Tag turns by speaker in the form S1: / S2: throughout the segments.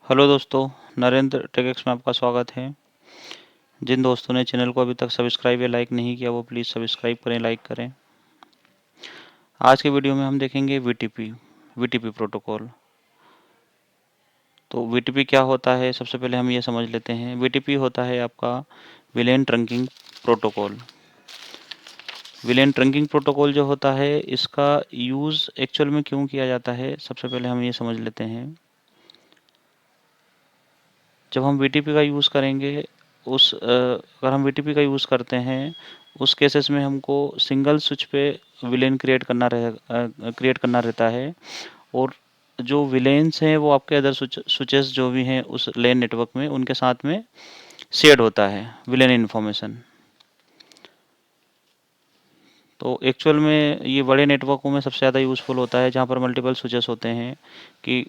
S1: Hello दोस्तों, नरेंद्र टेकेक्स में आपका स्वागत है। जिन दोस्तों ने चैनल को अभी तक सब्सक्राइब या लाइक नहीं किया वो प्लीज़ सब्सक्राइब करें, लाइक करें। आज के वीडियो में हम देखेंगे वीटीपी प्रोटोकॉल। तो वीटीपी क्या होता है, सबसे पहले हम ये समझ लेते हैं। वीटीपी होता है आपका villain trunking protocol. Villain trunking protocol जो होता है इसका यूज़ एक्चुअल में क्यों किया जाता है, सबसे पहले हम ये समझ लेते हैं। जब हम वीटीपी का यूज़ करेंगे अगर हम वीटीपी का यूज़ करते हैं उस केसेस में हमको सिंगल स्विच पे विलेन क्रिएट करना रहता है। और जो विलेन्स हैं वो आपके अदर स्विचेस जो भी हैं उस लेन नेटवर्क में उनके साथ में शेयर्ड होता है विलेन इन्फॉर्मेशन। तो एक्चुअल में ये बड़े नेटवर्कों में सबसे ज़्यादा यूज़फुल होता है जहाँ पर मल्टीपल स्विचेस होते हैं कि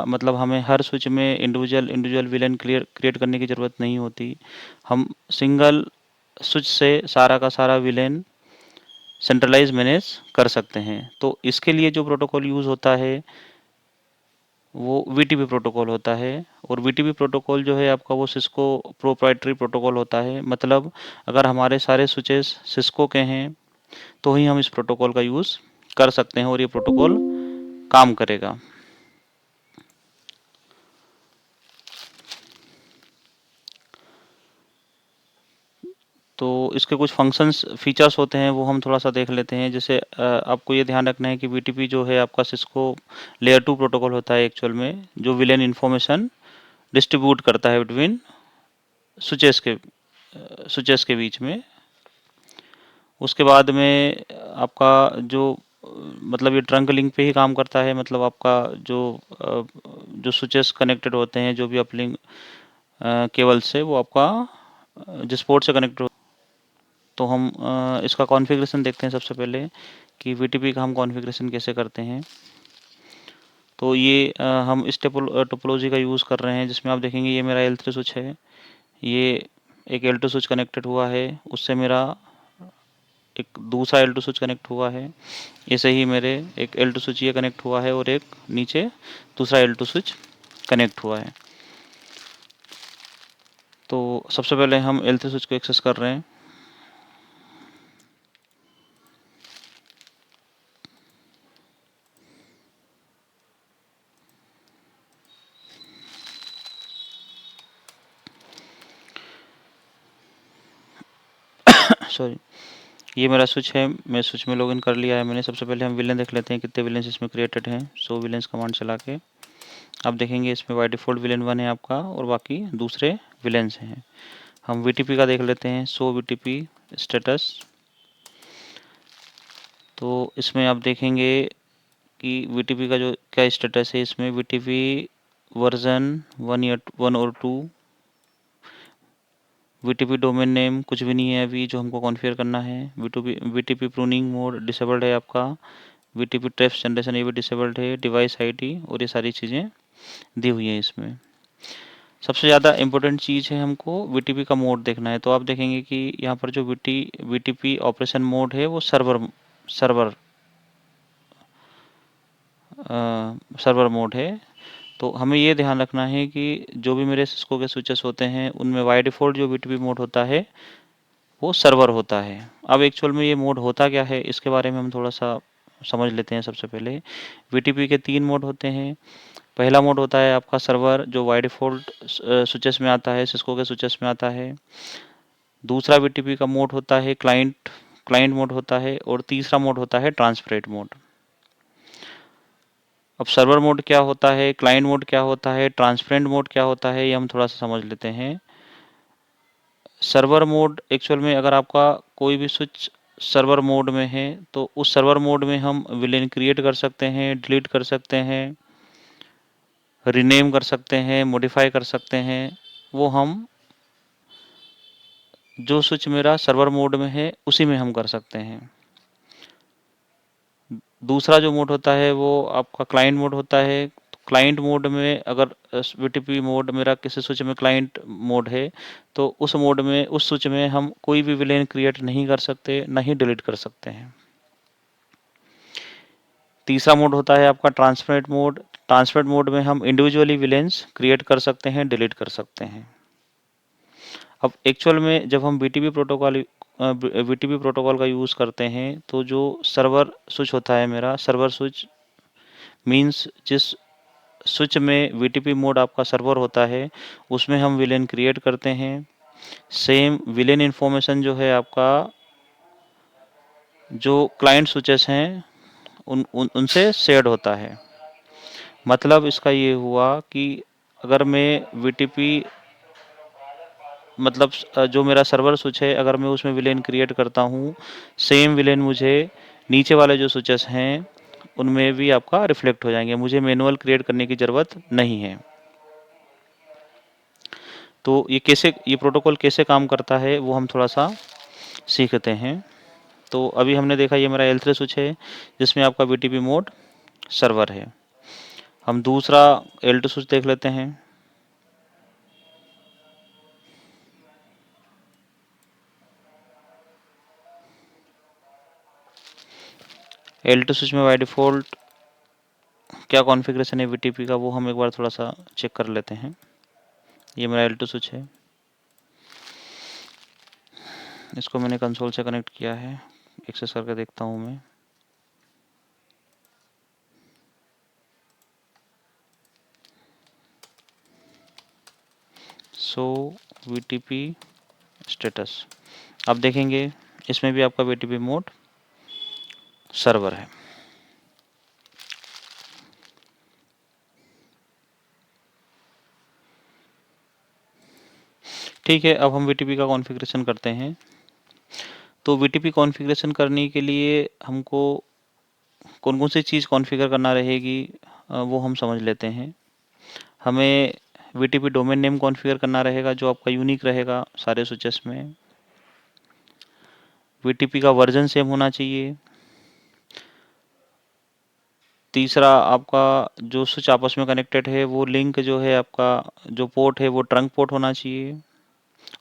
S1: मतलब हमें हर स्विच में इंडिविजुअल इंडिविजुअल विलेन क्रिएट करने की ज़रूरत नहीं होती। हम सिंगल स्विच से सारा का सारा विलेन सेंट्रलाइज मैनेज कर सकते हैं। तो इसके लिए जो प्रोटोकॉल यूज़ होता है वो वीटीपी प्रोटोकॉल होता है। और वीटीपी प्रोटोकॉल जो है आपका वो सिस्को प्रोप्राइटरी प्रोटोकॉल होता है। मतलब अगर हमारे सारे स्विचेस सिस्को के हैं तो ही हम इस प्रोटोकॉल का यूज़ कर सकते हैं और ये प्रोटोकॉल काम करेगा। तो इसके कुछ फंक्शंस फीचर्स होते हैं वो हम थोड़ा सा देख लेते हैं। जैसे आपको ये ध्यान रखना है कि वीटीपी जो है आपका सिस्को लेयर 2 प्रोटोकॉल होता है एक्चुअल में, जो विलेन इन्फॉर्मेशन डिस्ट्रीब्यूट करता है बिटवीन स्विचेस के बीच में। उसके बाद में आपका जो मतलब ये ट्रंक लिंक पे ही काम करता है। मतलब आपका जो स्विचेस कनेक्टेड होते हैं जो भी अपलिंक केबल से वो आपका जिस पोर्ट से कनेक्ट हो। तो हम इसका कॉन्फ़िगरेशन देखते हैं सबसे पहले कि वीटीपी का हम कॉन्फ़िगरेशन कैसे करते हैं। तो ये हम इस टोपोलॉजी का यूज़ कर रहे हैं जिसमें आप देखेंगे ये मेरा L3 स्विच है। ये एक L2 स्विच कनेक्टेड हुआ है, उससे मेरा एक दूसरा L2 स्विच कनेक्ट हुआ है। ऐसे ही मेरे एक L2 स्विच ये कनेक्ट हुआ है और एक नीचे दूसरा L2 स्विच कनेक्ट हुआ है। तो सबसे पहले हम L3 स्विच को एक्सेस कर रहे हैं। सॉरी, ये मेरा स्विच है। मैं स्विच में लॉगिन कर लिया है मैंने। सबसे पहले हम विलेन देख लेते हैं कितने विलेन्स इसमें क्रिएटेड हैं। सो विलेन्स कमांड चला के आप देखेंगे इसमें बाय डिफ़ॉल्ट विलेन 1 है आपका और बाकी दूसरे विलेन्स हैं। हम वीटीपी का देख लेते हैं। सो वीटीपी स्टेटस, तो इसमें आप देखेंगे कि वीटीपी का जो क्या स्टेटस है। इसमें वीटीपी वर्जन 1 और 2, वीटीपी डोमेन नेम कुछ भी नहीं है अभी जो हमको कॉन्फ़िगर करना है। वीटीपी प्रूनिंग मोड डिसेबल्ड है आपका। वीटीपी ट्रैप्स जनरेशन ये भी डिसेबल्ड है। डिवाइस आईडी और ये सारी चीज़ें दी हुई हैं इसमें। सबसे ज़्यादा इम्पोर्टेंट चीज़ है हमको वीटीपी का मोड देखना है। तो आप देखेंगे कि यहाँ पर जो वीटीपी ऑपरेशन मोड है वो सर्वर सर्वर मोड है। तो हमें ये ध्यान रखना है कि जो भी मेरे सिस्को के स्विचेस होते हैं उनमें बाय डिफ़ॉल्ट जो वीटीपी मोड होता है वो सर्वर होता है। अब एक्चुअल में ये मोड होता क्या है इसके बारे में हम थोड़ा सा समझ लेते हैं। सबसे पहले वीटीपी के 3 मोड होते हैं। पहला मोड होता है आपका सर्वर जो बाय डिफ़ॉल्ट स्विचेस में आता है, सिस्को के स्विचेस में आता है। दूसरा वीटीपी का मोड होता है क्लाइंट क्लाइंट मोड होता है। और तीसरा मोड होता है ट्रांसपरेट मोड। अब सर्वर मोड क्या होता है, क्लाइंट मोड क्या होता है, ट्रांसपेरेंट मोड क्या होता है, ये हम थोड़ा सा समझ लेते हैं। सर्वर मोड एक्चुअल में अगर आपका कोई भी स्विच सर्वर मोड में है तो उस सर्वर मोड में हम विलेन क्रिएट कर सकते हैं, डिलीट कर सकते हैं, रीनेम कर सकते हैं, मॉडिफाई कर सकते हैं। वो हम जो स्विच मेरा सर्वर मोड में है उसी में हम कर सकते हैं। दूसरा जो मोड होता है वो आपका क्लाइंट मोड होता है। क्लाइंट मोड में अगर वीटीपी मोड मेरा किसी स्विच में क्लाइंट मोड है तो उस मोड में उस स्विच में हम कोई भी विलेन क्रिएट नहीं कर सकते, ना ही डिलीट कर सकते हैं। तीसरा मोड होता है आपका ट्रांसपेरेंट मोड। ट्रांसपेरेंट मोड में हम इंडिविजुअली विलेंस क्रिएट कर सकते हैं, डिलीट कर सकते हैं। अब एक्चुअल में जब हम बीटीपी प्रोटोकॉल का यूज़ करते हैं तो जो सर्वर स्विच होता है मेरा, सर्वर स्विच मीन्स जिस स्विच में बीटीपी मोड आपका सर्वर होता है उसमें हम विलेन क्रिएट करते हैं। सेम विलेन इन्फॉर्मेशन जो है आपका जो क्लाइंट स्विचेस हैं उनसे शेयर्ड होता है। मतलब इसका ये हुआ कि अगर मैं वीटीपी मतलब जो मेरा सर्वर स्विच है अगर मैं उसमें विलेन क्रिएट करता हूँ, सेम विलेन मुझे नीचे वाले जो स्विचेस हैं उनमें भी आपका रिफ्लेक्ट हो जाएंगे, मुझे मैनुअल क्रिएट करने की ज़रूरत नहीं है। तो ये प्रोटोकॉल कैसे काम करता है वो हम थोड़ा सा सीखते हैं। तो अभी हमने देखा ये मेरा L3 स्विच है जिसमें आपका बीटीपी मोड सर्वर है। हम दूसरा L2 स्विच देख लेते हैं। L2 स्विच में बाय डिफ़ॉल्ट क्या कॉन्फ़िगरेशन है बीटीपी का वो हम एक बार थोड़ा सा चेक कर लेते हैं। ये मेरा L2 स्विच है, इसको मैंने कंसोल से कनेक्ट किया है, एक्सेस करके देखता हूँ मैं। सो बीटीपी स्टेटस, अब देखेंगे इसमें भी आपका बीटीपी मोड सर्वर है। ठीक है, अब हम बीटीपी का कॉन्फ़िगरेशन करते हैं। तो बीटीपी कॉन्फ़िगरेशन करने के लिए हमको कौन-कौन सी चीज़ कॉन्फ़िगर करना रहेगी वो हम समझ लेते हैं। हमें बीटीपी डोमेन नेम कॉन्फ़िगर करना रहेगा जो आपका यूनिक रहेगा सारे स्विचेस में। बीटीपी का वर्जन सेम होना चाहिए। तीसरा आपका जो स्विच आपस में कनेक्टेड है वो लिंक जो है आपका जो पोर्ट है वो ट्रंक पोर्ट होना चाहिए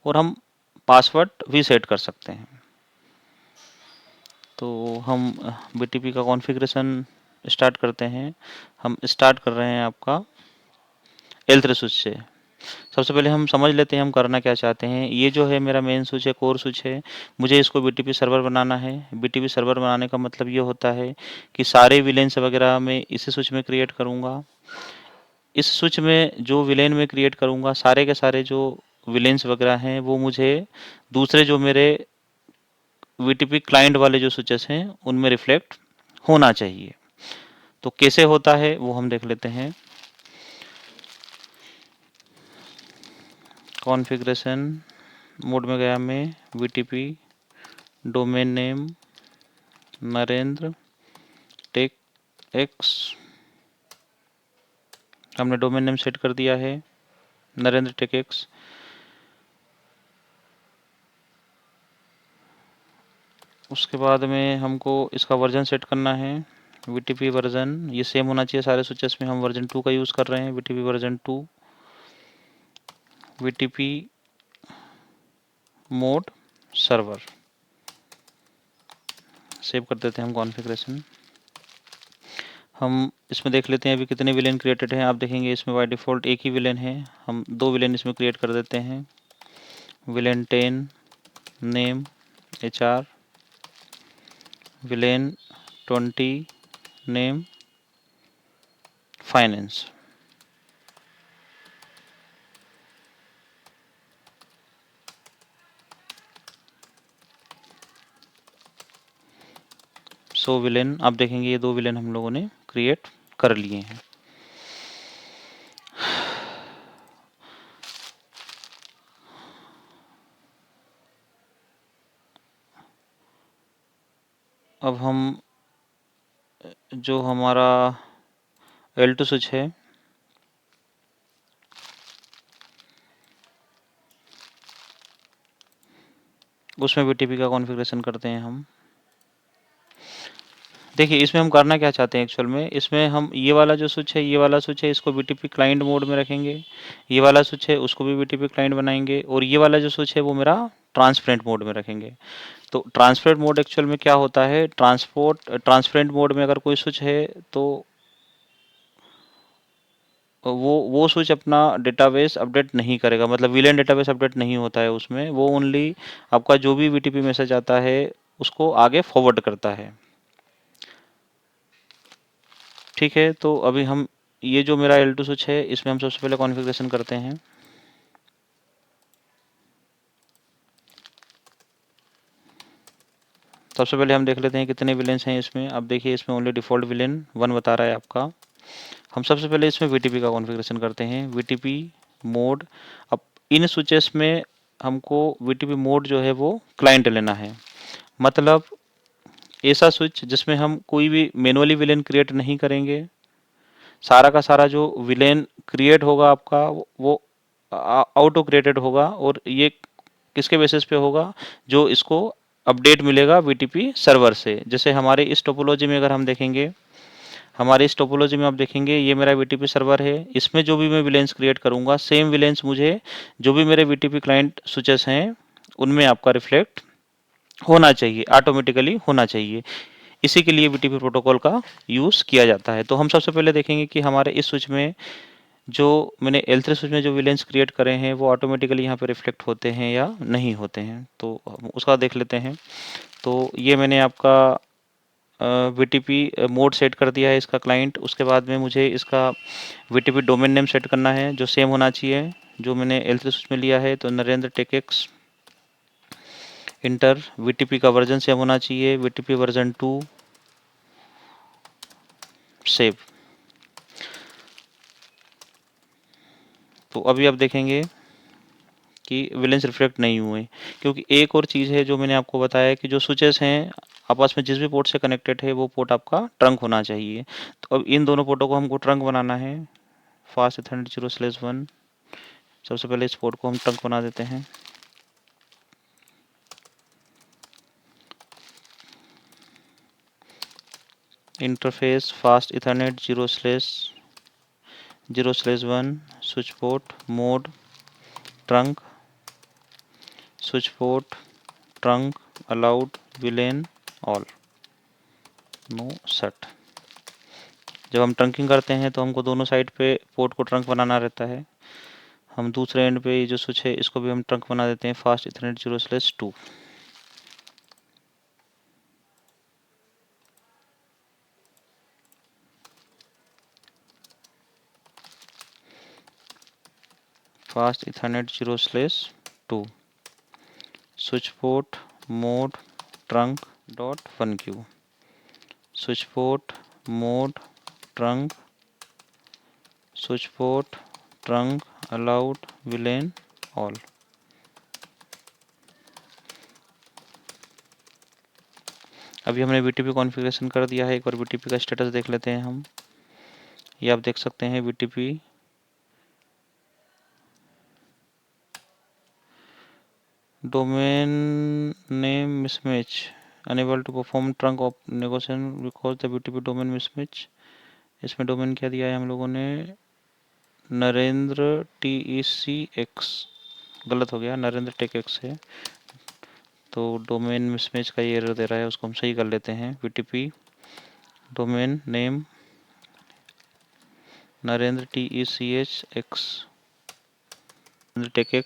S1: और हम पासवर्ड भी सेट कर सकते हैं। तो हम बीटीपी का कॉन्फ़िगरेशन स्टार्ट करते हैं। हम स्टार्ट कर रहे हैं आपका L3 स्विच से। सबसे पहले हम समझ लेते हैं हम करना क्या चाहते हैं। ये जो है मेरा मेन स्विच है, कोर स्विच है, मुझे इसको बीटीपी सर्वर बनाना है। बीटीपी सर्वर बनाने का मतलब ये होता है कि सारे विलेंस वगैरह मैं इसी स्विच में क्रिएट करूँगा। इस स्विच में जो विलेन में क्रिएट करूँगा सारे के सारे जो विलेंस वगैरह हैं वो मुझे दूसरे जो मेरे वीटीपी क्लाइंट वाले जो स्विचेस हैं उनमें रिफ्लेक्ट होना चाहिए। तो कैसे होता है वो हम देख लेते हैं। कॉन्फ़िगरेशन मोड में गया मैं, VTP domain name Narendra tech X, हमने डोमेन नेम सेट कर दिया है नरेंद्र टेक एक्स। उसके बाद में हमको इसका वर्जन सेट करना है, वीटीपी वर्जन ये सेम होना चाहिए सारे स्विचेस में। हम वर्जन 2 का यूज़ कर रहे हैं, VTP version 2। VTP mode server save कर देते हैं हम कॉन्फ़िगरेशन। हम इसमें देख लेते हैं अभी कितने विलेन क्रिएटेड हैं। आप देखेंगे इसमें बाय डिफ़ॉल्ट एक ही विलेन है, हम 2 विलेन इसमें क्रिएट कर देते हैं। Villain 10 name HR, villain 20 name finance. So villain आप देखेंगे ये 2 विलेन हम लोगों ने क्रिएट कर लिए हैं। अब हम जो हमारा L2 स्विच है उसमें बीटीपी का कॉन्फ़िगरेशन करते हैं हम। देखिए इसमें हम करना क्या चाहते हैं एक्चुअल में, इसमें हम ये वाला जो स्विच है, ये वाला स्विच है, इसको बीटीपी क्लाइंट मोड में रखेंगे। ये वाला स्विच है उसको भी बीटीपी क्लाइंट बनाएंगे, और ये वाला जो स्विच है वो मेरा ट्रांसपेरेंट मोड में रखेंगे। तो ट्रांसपेरेंट मोड एक्चुअल में क्या होता है, ट्रांसपेरेंट मोड में अगर कोई स्विच है तो वो स्विच अपना डेटाबेस अपडेट नहीं करेगा, मतलब वीलैन डेटाबेस अपडेट नहीं होता है उसमें, वो ओनली आपका जो भी बीटीपी मैसेज आता है उसको आगे फॉरवर्ड करता है। ठीक है, तो अभी हम ये जो मेरा L2 स्विच है इसमें हम सबसे पहले कॉन्फ़िगरेशन करते हैं। सबसे पहले हम देख लेते हैं कितने विलेंस हैं इसमें। अब देखिए इसमें ओनली डिफ़ॉल्ट विलेन 1 बता रहा है आपका। हम सबसे पहले इसमें वीटीपी का कॉन्फ़िगरेशन करते हैं, वीटीपी मोड। अब इन स्विचेस में हमको वीटीपी मोड जो है वो क्लाइंट लेना है, मतलब ऐसा स्विच जिसमें हम कोई भी मैनुअली विलेन क्रिएट नहीं करेंगे। सारा का सारा जो विलेन क्रिएट होगा आपका वो ऑटो क्रिएटेड होगा, और ये किसके बेसिस पे होगा, जो इसको अपडेट मिलेगा वीटीपी सर्वर से। जैसे हमारे इस टोपोलॉजी में अगर हम देखेंगे, हमारे इस टोपोलॉजी में आप देखेंगे ये मेरा वीटीपी सर्वर है, इसमें जो भी मैं विलेंस क्रिएट करूंगा सेम विलेंस मुझे जो भी मेरे वीटीपी क्लाइंट स्विचेस हैं उनमें आपका रिफ्लेक्ट होना चाहिए, ऑटोमेटिकली होना चाहिए। इसी के लिए बीटीपी प्रोटोकॉल का यूज़ किया जाता है। तो हम सबसे पहले देखेंगे कि हमारे इस स्विच में जो मैंने L3 स्विच में जो विलेंस क्रिएट करे हैं वो ऑटोमेटिकली यहाँ पे रिफ्लेक्ट होते हैं या नहीं होते हैं, तो हम उसका देख लेते हैं। तो ये मैंने आपका वीटीपी मोड सेट कर दिया है इसका क्लाइंट। उसके बाद में मुझे इसका वीटीपी डोमेन नेम सेट करना है जो सेम होना चाहिए जो मैंने L3 स्विच में लिया है। तो नरेंद्र टेकेक्स इंटर, वीटीपी का वर्जन सेम होना चाहिए, वीटीपी वर्जन 2 सेव। तो अभी आप देखेंगे कि विलेंस रिफ्लेक्ट नहीं हुए, क्योंकि एक और चीज़ है जो मैंने आपको बताया कि जो स्विचेस हैं आपस में जिस भी पोर्ट से कनेक्टेड है वो पोर्ट आपका ट्रंक होना चाहिए। तो अब इन दोनों पोर्टों को हमको ट्रंक बनाना है। फास्ट इथरनेट 0/1, सबसे पहले इस पोर्ट को हम ट्रंक बना देते हैं। Interface fast ethernet 0/1 switch port mode trunk, switch port trunk allowed VLAN all, no set. जब हम ट्रंकिंग करते हैं तो हमको दोनों साइड पे पोर्ट को ट्रंक बनाना रहता है। हम दूसरे एंड पे ये जो स्विच है इसको भी हम ट्रंक बना देते हैं, fast Ethernet 0/2। Fast Ethernet 0/2 switch port mode trunk dot 1Q, switch port mode trunk, switch port trunk allowed VLAN all. अभी हमने वीटीपी कॉन्फ़िगरेशन कर दिया है, एक बार वीटीपी का स्टेटस देख लेते हैं हम। ये आप देख सकते हैं VTP domain name mismatch, unable to perform trunk of negotiation because the VTP domain mismatch. इसमें डोमेन क्या दिया है हम लोगों ने, नरेंद्र TECX, गलत हो गया, नरेंद्र टेक है। तो डोमेन मिसमैच का ये एरर दे रहा है, उसको हम सही कर लेते हैं। VTP domain name Narendra TECH take.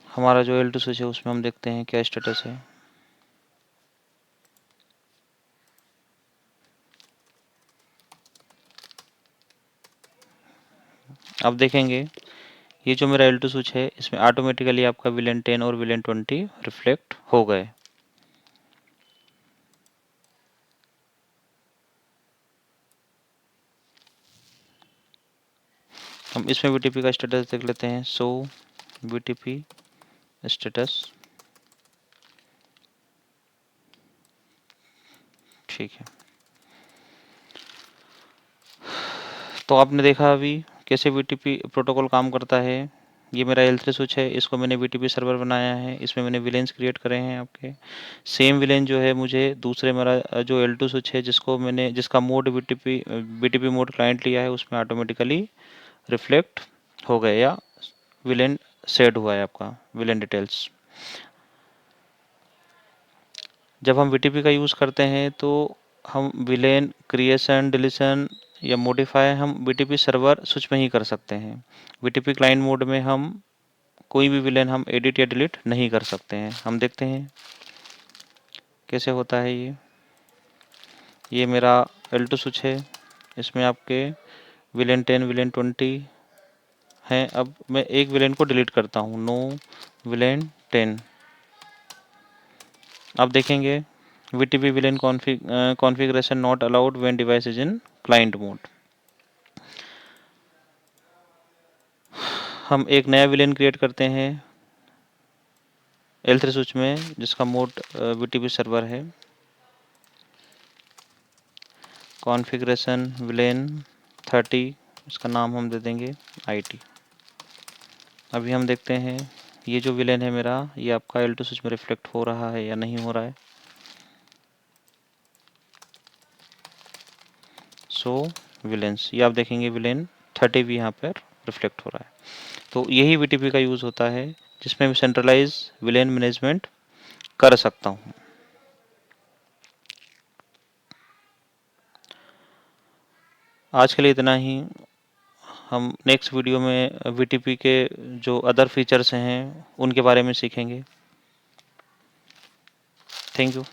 S1: हमारा जो L2 स्विच है उसमें हम देखते हैं क्या स्टेटस है। अब देखेंगे ये जो मेरा L2 स्विच है इसमें ऑटोमेटिकली आपका विलेन 10 और विलेन 20 रिफ्लेक्ट हो गए। हम इसमें वीटीपी का स्टेटस देख लेते हैं, सो वीटीपी स्टेटस, ठीक है। तो आपने देखा अभी कैसे बीटीपी प्रोटोकॉल काम करता है। ये मेरा L3 स्विच है, इसको मैंने बीटीपी सर्वर बनाया है, इसमें मैंने विलेंस क्रिएट करे हैं आपके। सेम विलेन जो है मुझे दूसरे मेरा जो L2 स्विच है जिसका मोड बीटीपी मोड क्लाइंट लिया है उसमें ऑटोमेटिकली रिफ्लेक्ट हो गए या विलेन सेट हुआ है आपका विलेन डिटेल्स। जब हम बीटीपी का यूज़ करते हैं तो हम विलेन क्रिएशन डिलीशन या मॉडिफाई हम बीटीपी सर्वर स्विच में ही कर सकते हैं। बीटीपी क्लाइंट मोड में हम कोई भी विलेन हम एडिट या डिलीट नहीं कर सकते हैं। हम देखते हैं कैसे होता है ये मेरा L2 स्विच है, इसमें आपके विलेन 10 विलेन 20 हैं। अब मैं एक विलेन को डिलीट करता हूँ, नो विलेन 10। आप देखेंगे VTP villain configuration not allowed when device is in client mode. हम एक नया विलेन क्रिएट करते हैं L3 स्विच में जिसका मोड VTP सर्वर है। कॉन्फ़िगरेशन विलेन 30, इसका नाम हम दे देंगे IT। अभी हम देखते हैं ये जो विलेन है मेरा ये आपका L2 स्विच में रिफ्लेक्ट हो रहा है या नहीं हो रहा है। सो विलेंस, ये आप देखेंगे विलेन 30 भी यहाँ पर रिफ्लेक्ट हो रहा है। तो यही VTP का यूज़ होता है जिसमें मैं सेंट्रलाइज विलेन मैनेजमेंट कर सकता हूँ। आज के लिए इतना ही। हम नेक्स्ट वीडियो में VTP के जो अदर फीचर्स हैं उनके बारे में सीखेंगे। Thank you.